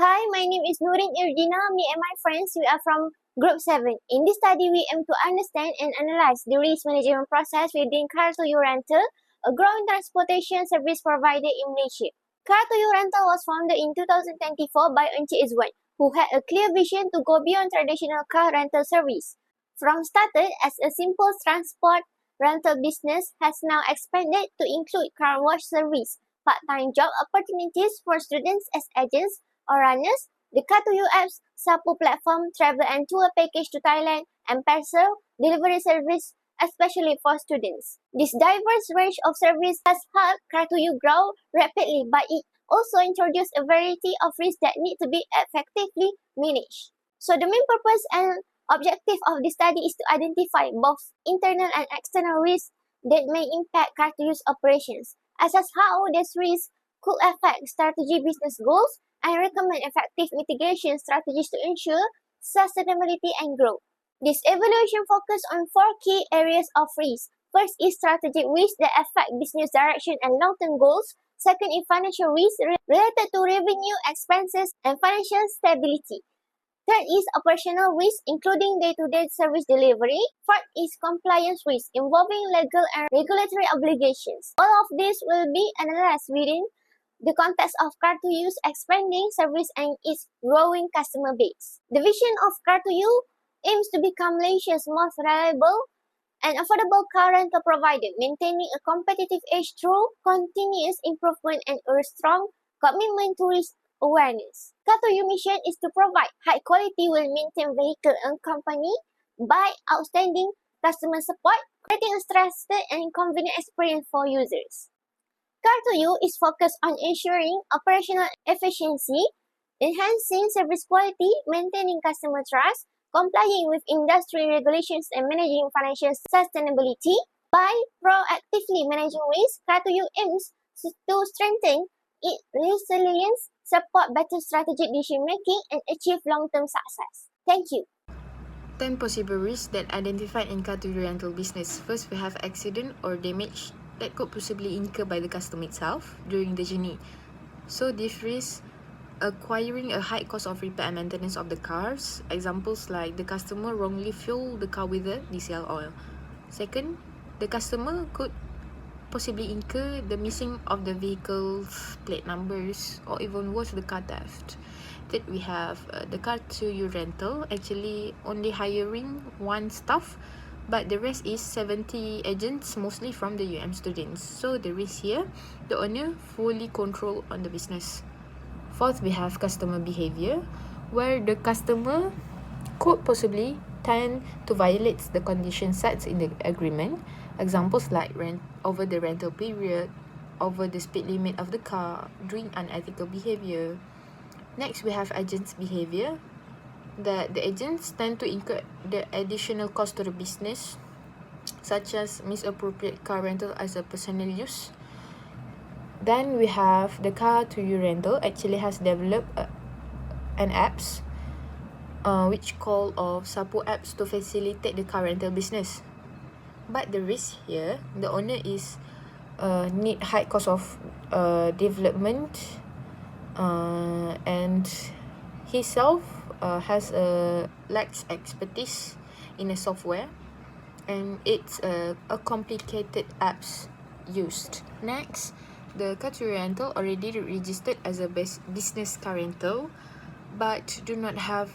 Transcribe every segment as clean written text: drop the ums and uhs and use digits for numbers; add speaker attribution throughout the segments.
Speaker 1: Hi, my name is Nurin Irdina. Me and my friends, we are from Group 7. In this study, we aim to understand and analyze the risk management process within Car2U Rental, a growing transportation service provider in Malaysia. Car2U Rental was founded in 2024 by Encik Izwan, who had a clear vision to go beyond traditional car rental service. From started as a simple transport rental business, has now expanded to include car wash service, part-time job opportunities for students as agents or runners, the Car2U app's Sapu platform, travel and tour package to Thailand, and parcel delivery service, especially for students. This diverse range of service has helped Car2U grow rapidly, but it also introduced a variety of risks that need to be effectively managed. So the main purpose and objective of this study is to identify both internal and external risks that may impact Car2U's operations, assess how these risks could affect strategic business goals, and recommend effective mitigation strategies to ensure sustainability and growth. This evaluation focuses on 4 key areas of risk. First is strategic risk that affect business direction and long-term goals. Second is financial risk related to revenue, expenses, and financial stability. Third is operational risk, including day-to-day service delivery. Fourth is compliance risk, involving legal and regulatory obligations. All of this will be analyzed within the context of Car2U's expanding service and its growing customer base. The vision of Car2U aims to become Malaysia's most reliable and affordable car rental provider, maintaining a competitive edge through continuous improvement and a strong commitment to risk awareness. Car2U mission is to provide high-quality, well-maintained vehicle accompanied by outstanding customer support, creating a trusted and convenient experience for users. Car2U is focused on ensuring operational efficiency, enhancing service quality, maintaining customer trust, complying with industry regulations, and managing financial sustainability. By proactively managing risk, Car2U aims to strengthen its resilience, support better strategic decision-making, and achieve long-term success. Thank you.
Speaker 2: 10 possible risks that identified in Car2U rental business. First, we have accident or damage that could possibly incur by the customer itself during the journey. So this risks acquiring a high cost of repair and maintenance of the cars. Examples like the customer wrongly fuel the car with the diesel oil. Second, the customer could possibly incur the missing of the vehicle's plate numbers, or even worse, the car theft. Third, we have the Car2U rental actually only hiring one staff, but the rest is 70 agents, mostly from the UM students. So the risk here, the owner fully control on the business. Fourth, we have customer behavior, where the customer could possibly tend to violate the conditions set in the agreement. Examples like rent over the rental period, over the speed limit of the car, doing unethical behavior. Next, we have agents' behavior, that the agents tend to incur the additional cost to the business, such as misappropriate car rental as a personal use. Then we have the Car2U rental actually has developed an apps which call of Sapu apps to facilitate the car rental business. But the risk here, the owner is need high cost of development and himself has a lacks expertise in the software, and it's a complicated apps used. Next, the Car2U rental already registered as a business car rental, but do not have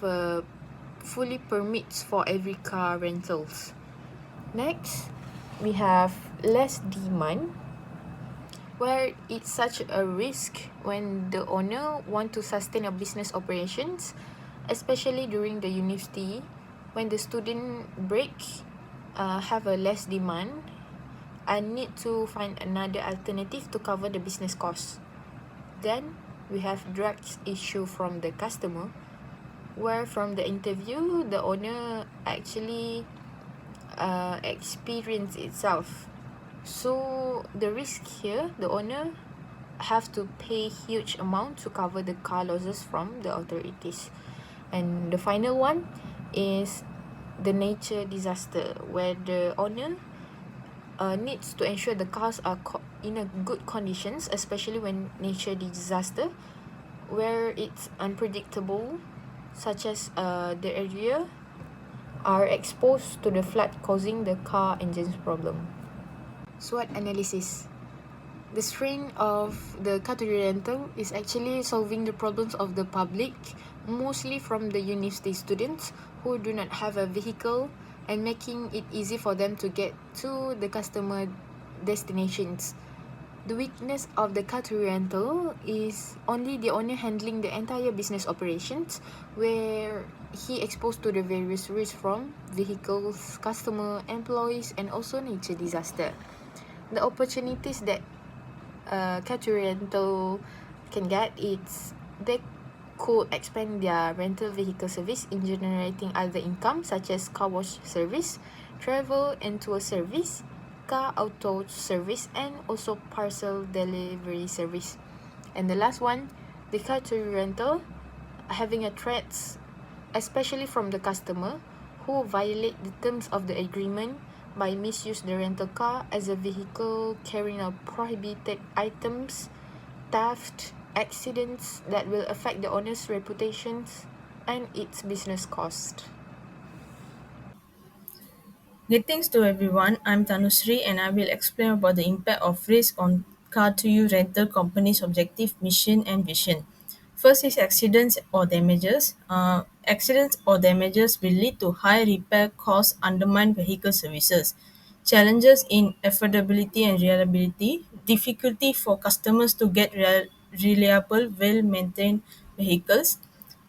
Speaker 2: fully permits for every car rentals. Next, we have less demand, where it's such a risk when the owner want to sustain a business operations, especially during the university, when the student break have a less demand and need to find another alternative to cover the business costs. Then we have drugs issue from the customer, where from the interview, the owner actually experience itself. So the risk here, the owner have to pay huge amount to cover the car losses from the authorities. And the final one is the nature disaster, where the owner needs to ensure the cars are in a good conditions, especially when nature disaster, where it's unpredictable, such as the area are exposed to the flood causing the car engine's problem. SWOT analysis. The strength of the Car2U rental is actually solving the problems of the public, mostly from the university students who do not have a vehicle, and making it easy for them to get to the customer destinations. The weakness of the Car2U rental is only the owner handling the entire business operations, where he exposed to the various risks from vehicles, customer, employees, and also nature disaster. The opportunities that Car2U rental can get is they could expand their rental vehicle service in generating other income such as car wash service, travel and tour service, car auto service, and also parcel delivery service. And the last one, the Car2U rental having a threats, especially from the customer who violate the terms of the agreement by misuse the rental car as a vehicle carrying out prohibited items, theft, accidents that will affect the owner's reputations and its business cost.
Speaker 3: Greetings to everyone. I'm Tanusri and I will explain about the impact of risk on Car2U rental company's objective, mission, and vision. First is accidents or damages. Accidents or damages will lead to high repair costs, undermine vehicle services. Challenges in affordability and reliability, difficulty for customers to get reliable, well maintained vehicles,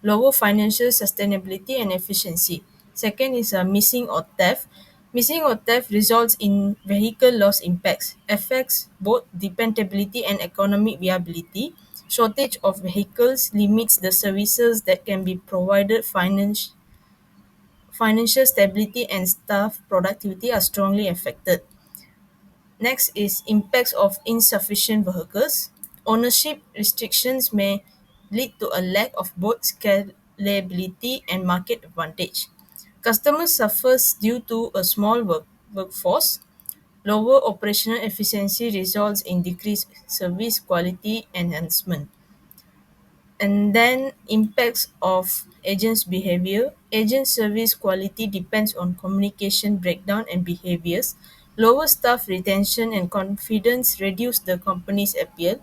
Speaker 3: lower financial sustainability and efficiency. Second is missing or theft. Missing or theft results in vehicle loss impacts, affects both dependability and economic viability. Shortage of vehicles limits the services that can be provided. Financial stability and staff productivity are strongly affected. Next is impacts of insufficient vehicles. Ownership restrictions may lead to a lack of both scalability and market advantage. Customers suffers due to a small workforce. Lower operational efficiency results in decreased service quality enhancement. And then impacts of agents' behavior. Agent service quality depends on communication breakdown and behaviors. Lower staff retention and confidence reduce the company's appeal.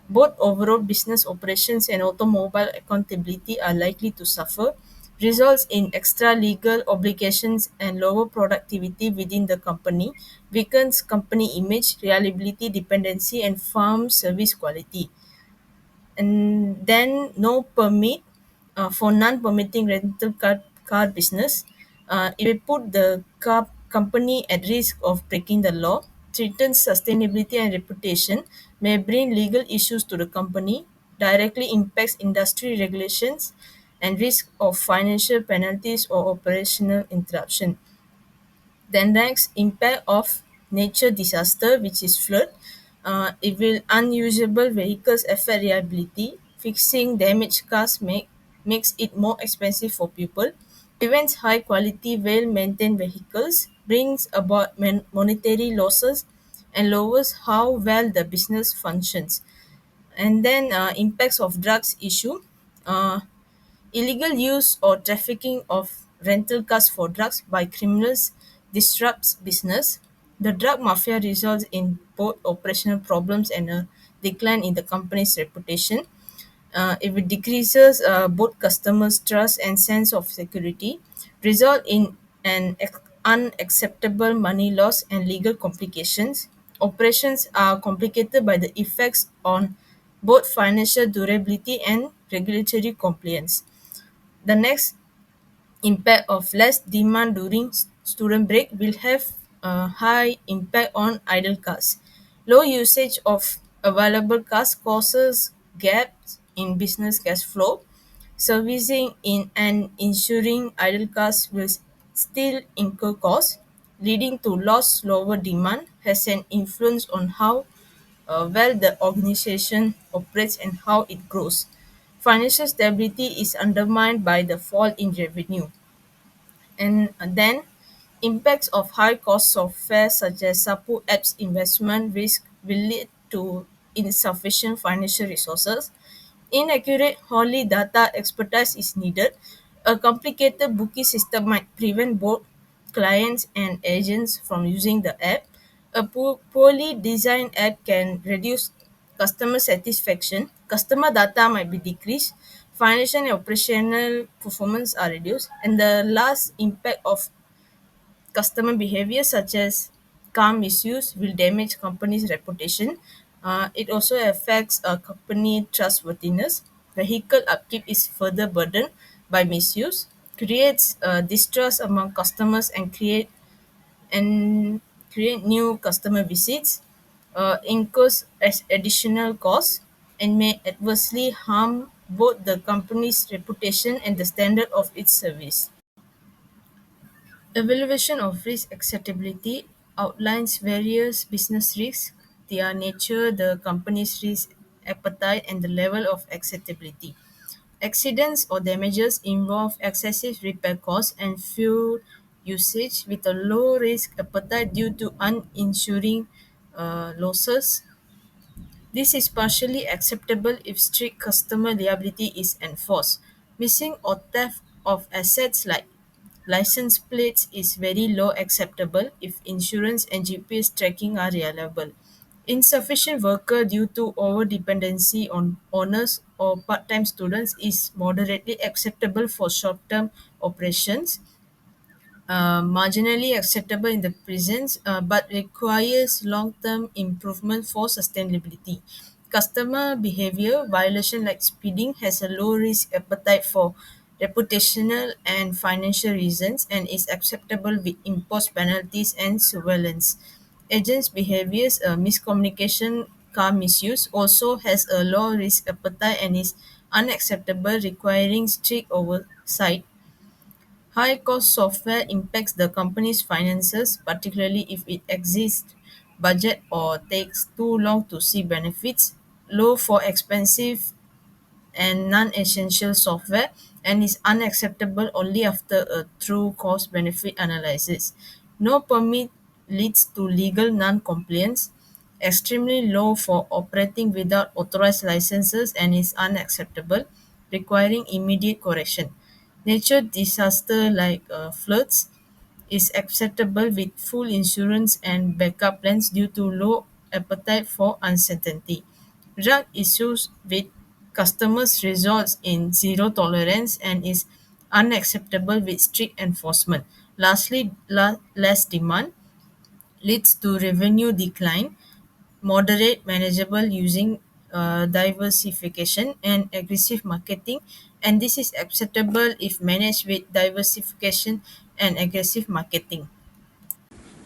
Speaker 3: Both overall business operations and automobile accountability are likely to suffer. Results in extra legal obligations and lower productivity within the company, weakens company image, reliability, dependency, and farm service quality. And then no permit for non-permitting rental car business. It will put the car company at risk of breaking the law, threatens sustainability and reputation, may bring legal issues to the company, directly impacts industry regulations, and risk of financial penalties or operational interruption. Then next, impact of nature disaster, which is flood. It will unusable vehicles affect reliability. Fixing damaged cars makes it more expensive for people. Prevents high quality, well maintained vehicles. Brings about monetary losses and lowers how well the business functions. And then impacts of drugs issue. Uh, Illegal use or trafficking of rental cars for drugs by criminals disrupts business. The drug mafia results in both operational problems and a decline in the company's reputation. If it decreases both customers' trust and sense of security, result in an unacceptable money loss and legal complications. Operations are complicated by the effects on both financial durability and regulatory compliance. The next impact of less demand during student break will have a high impact on idle cars. Low usage of available cars causes gaps in business cash flow. Servicing in and insuring idle cars will still incur costs, leading to loss. Lower demand has an influence on how well the organization operates and how it grows. Financial stability is undermined by the fall in revenue. And then impacts of high costs of fares such as support apps investment risk will lead to insufficient financial resources. Inaccurate wholly data expertise is needed. A complicated booking system might prevent both clients and agents from using the app. A poorly designed app can reduce customer satisfaction. Customer data might be decreased. Financial and operational performance are reduced. And the last impact of customer behavior, such as car misuse, will damage company's reputation. It also affects company trustworthiness. Vehicle upkeep is further burdened by misuse, creates distrust among customers, and create new customer visits, incurs as additional costs, and may adversely harm both the company's reputation and the standard of its service. Evaluation of risk acceptability outlines various business risks, their nature, the company's risk appetite, and the level of acceptability. Accidents or damages involve excessive repair costs and fuel usage with a low risk appetite due to uninsuring losses. This is partially acceptable if strict customer liability is enforced. Missing or theft of assets like license plates is very low acceptable if insurance and GPS tracking are reliable. Insufficient worker due to over-dependency on owners or part-time students is moderately acceptable for short-term operations, marginally acceptable in the present, but requires long-term improvement for sustainability. Customer behavior violation like speeding has a low risk appetite for reputational and financial reasons and is acceptable with imposed penalties and surveillance. Agents' behaviors, miscommunication, car misuse also has a low risk appetite and is unacceptable, requiring strict oversight. High-cost software impacts the company's finances, particularly if it exceeds budget or takes too long to see benefits. Low for expensive and non-essential software, and is unacceptable only after a true cost-benefit analysis. No permit leads to legal non-compliance. Extremely low for operating without authorized licenses and is unacceptable, requiring immediate correction. Natural disaster like floods is acceptable with full insurance and backup plans due to low appetite for uncertainty. Drug issues with customers results in zero tolerance and is unacceptable with strict enforcement. Lastly, less demand leads to revenue decline, moderate manageable using diversification and aggressive marketing, and this is acceptable if managed with diversification and aggressive marketing.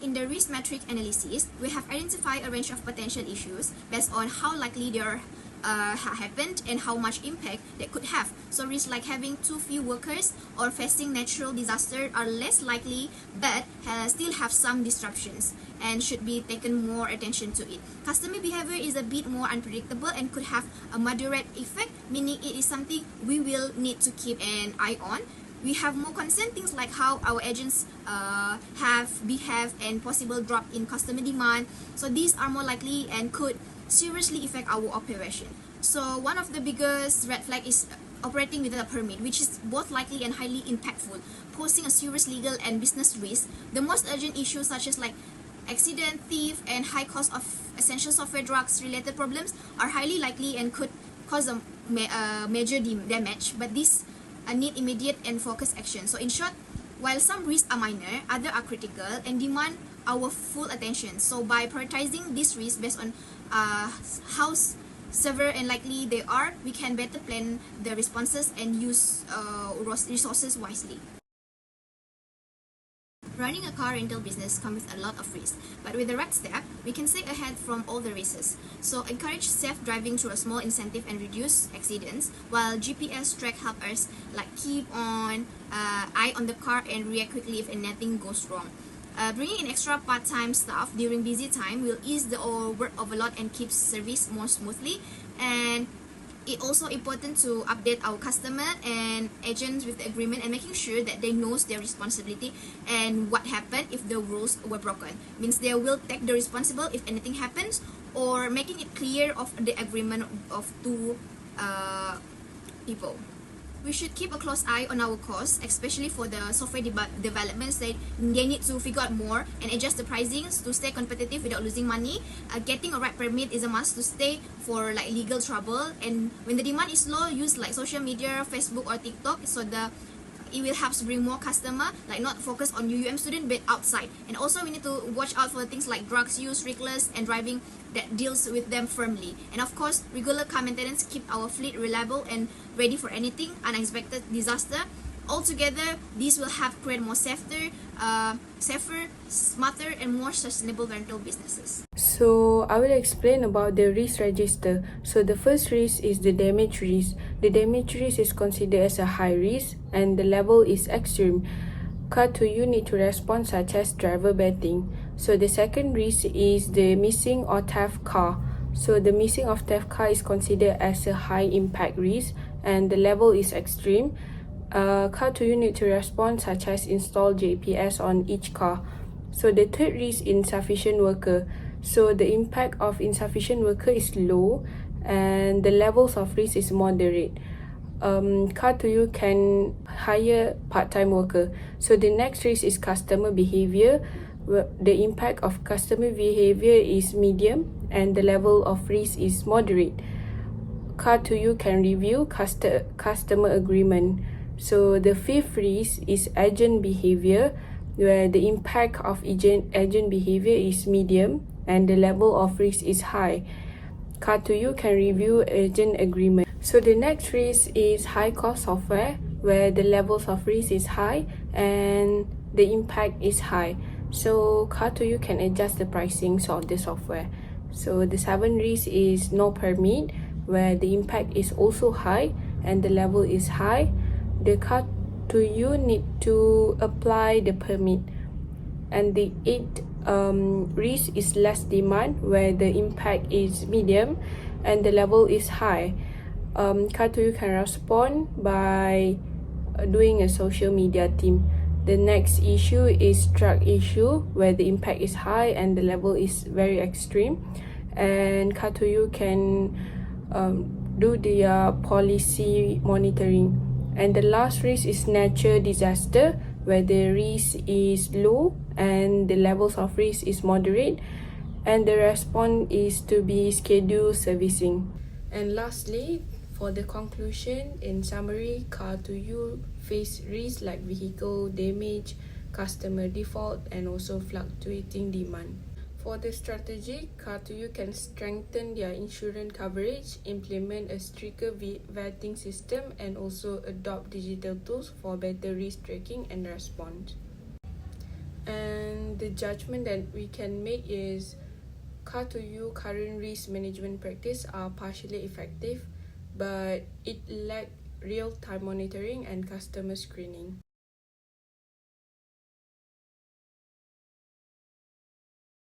Speaker 4: In the risk metric analysis, we have identified a range of potential issues based on how likely they are happened and how much impact they could have. So risks like having too few workers or facing natural disaster are less likely, but still have some disruptions and should be taken more attention to it. Customer behavior is a bit more unpredictable and could have a moderate effect, meaning it is something we will need to keep an eye on. We have more concern things like how our agents have behaved and possible drop in customer demand. So these are more likely and could seriously affect our operation. So one of the biggest red flag is operating without a permit, which is both likely and highly impactful, posing a serious legal and business risk. The most urgent issues such as like accident, thief, and high cost of essential software drugs related problems are highly likely and could cause a major damage, but these need immediate and focused action. So in short, while some risks are minor, others are critical and demand our full attention. So by prioritizing these risks based on how severe and likely they are, we can better plan the responses and use resources wisely. Running a car rental business comes with a lot of risk, but with the right step, we can stay ahead from all the risks. So encourage safe driving through a small incentive and reduce accidents, while GPS track help us like keep on eye on the car and react quickly if anything goes wrong. Bringing in extra part-time staff during busy time will ease the work overload and keep service more smoothly. And it's also important to update our customer and agents with the agreement and making sure that they knows their responsibility and what happened if the rules were broken. Means they will take the responsible if anything happens, or making it clear of the agreement of two people. We should keep a close eye on our costs, especially for the software developments that they need to figure out more and adjust the pricings to stay competitive without losing money. Getting a right permit is a must to stay for like legal trouble, and when the demand is low, use like social media, Facebook or TikTok, so it will help to bring more customer, like not focus on UUM student but outside. And also we need to watch out for things like drugs use, reckless and driving that deals with them firmly. And of course, regular car maintenance keep our fleet reliable and ready for anything unexpected disaster. Altogether, these will help create more safer, smarter and more sustainable rental businesses.
Speaker 2: So I will explain about the risk register. So the first risk is the damage risk. The damage risk is considered as a high risk and the level is extreme. Car2U need to respond such as driver betting. So the second risk is the missing or theft car. So the missing of theft car is considered as a high impact risk and the level is extreme. Car2U need to respond such as install GPS on each car. So the third risk, insufficient worker. So the impact of insufficient worker is low and the levels of risk is moderate. Car2U can hire part-time worker. So the next risk is customer behavior. The impact of customer behavior is medium and the level of risk is moderate. Car2U can review customer agreement. So the fifth risk is agent behavior, where the impact of agent behavior is medium and the level of risk is high. Car2U can review agent agreement. So the next risk is high cost software, where the levels of risk is high and the impact is high. So Car2U can adjust the pricings of the software. So the seventh risk is no permit, where the impact is also high and the level is high. The Car2U need to apply the permit. And the eighth risk is less demand, where the impact is medium and the level is high. Car2U can respond by doing a social media team. The next issue is drug issue, where the impact is high and the level is very extreme. And Car2U can do their policy monitoring. And the last risk is natural disaster, where the risk is low and the levels of risk is moderate and the response is to be scheduled servicing. And lastly, for the conclusion, in summary, Car2U face risks like vehicle damage, customer default and also fluctuating demand. For the strategy, Car2U can strengthen their insurance coverage, implement a stricter vetting system and also adopt digital tools for better risk tracking and response. And the judgment that we can make is Car2U current risk management practice are partially effective, but it lack real-time monitoring and customer screening.